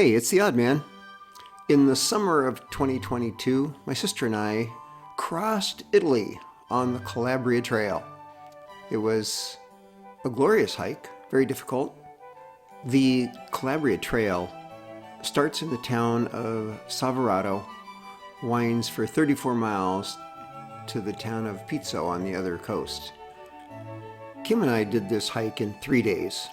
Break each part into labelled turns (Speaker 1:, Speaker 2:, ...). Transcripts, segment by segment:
Speaker 1: Hey, it's the Odd Man. In the summer of 2022, my sister and I crossed Italy on the Calabria Trail. It was a glorious hike, very difficult. The Calabria Trail starts in the town of Soverato, winds for 34 miles to the town of Pizzo on the other coast. Kim and I did this hike in 3 days.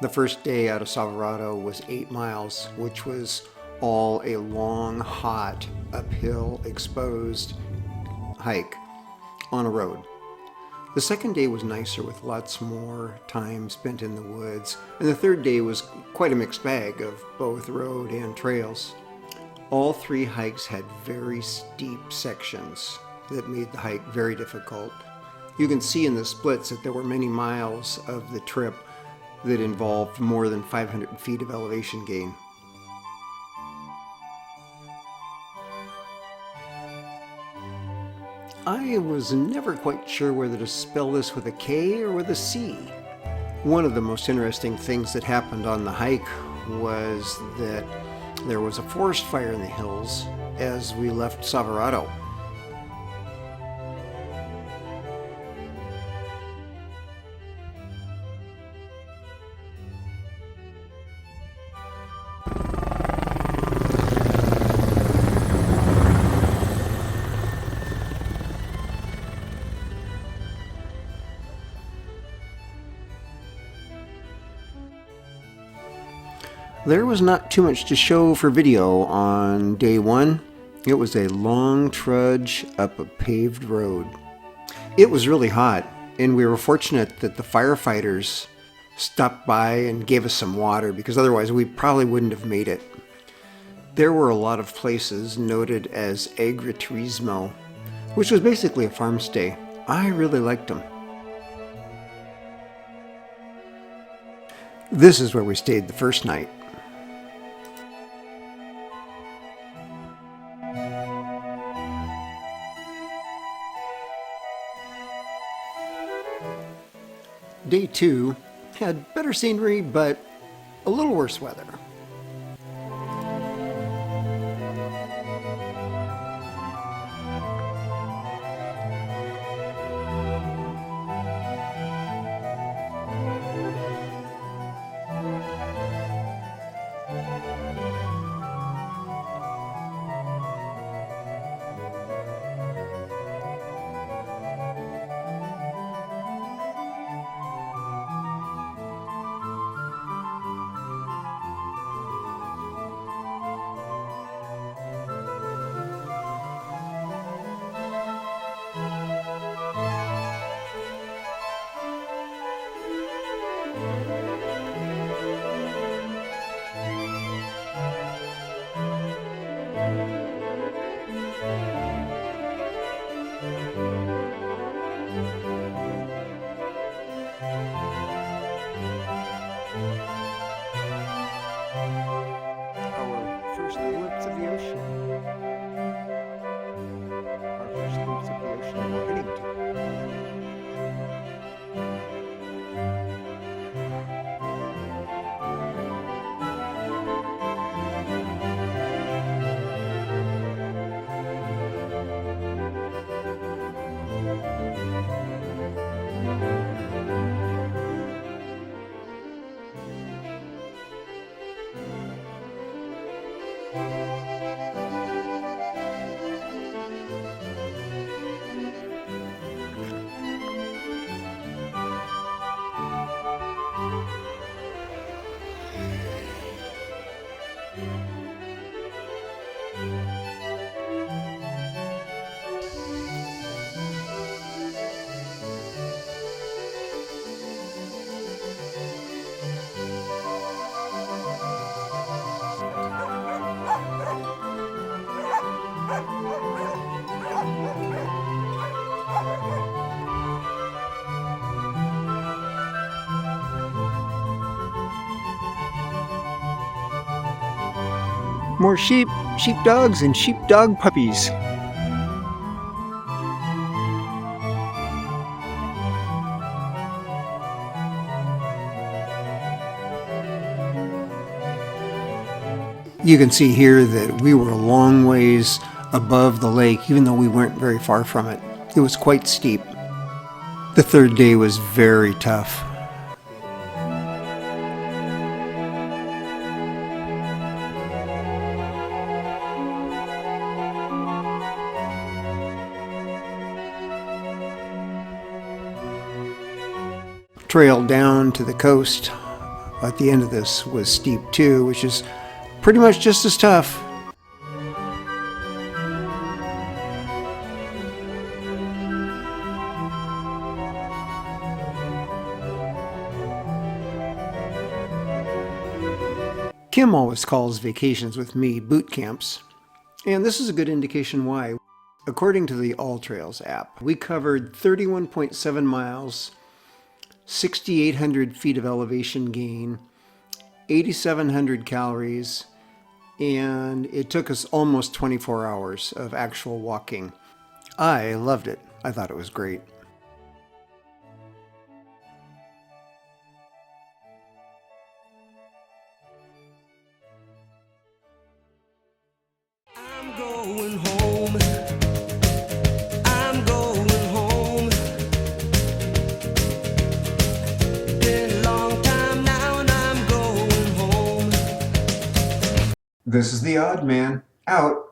Speaker 1: The first day out of Soverato was 8 miles, which was all a long, hot, uphill, exposed hike on a road. The second day was nicer with lots more time spent in the woods, and the third day was quite a mixed bag of both road and trails. All 3 hikes had very steep sections that made the hike very difficult. You can see in the splits that there were many miles of the trip that involved more than 500 feet of elevation gain. I was never quite sure whether to spell this with a K or with a C. One of the most interesting things that happened on the hike was that there was a forest fire in the hills as we left Soverato. There was not too much to show for video on day 1. It was a long trudge up a paved road. It was really hot, and we were fortunate that the firefighters stopped by and gave us some water, because otherwise we probably wouldn't have made it. There were a lot of places noted as agriturismo, which was basically a farm stay. I really liked them. This is where we stayed the first night. Day 2 had better scenery, but a little worse weather. Our first glimpse of the ocean. Our first glimpse of the ocean we're heading to. More sheep, sheepdogs, and sheepdog puppies. You can see here that we were a long ways above the lake, even though we weren't very far from it. It was quite steep. The third day was very tough. Trail down to the coast at the end of this was steep too, which is pretty much just as tough. Kim always calls vacations with me boot camps, and this is a good indication why. According to the All Trails app, we covered 31.7 miles, 6,800 feet of elevation gain, 8,700 calories, and it took us almost 24 hours of actual walking. I loved it. I thought it was great.
Speaker 2: I'm going home. I'm going home. Been a long time now and I'm going home.
Speaker 1: This is the Odd Man, out.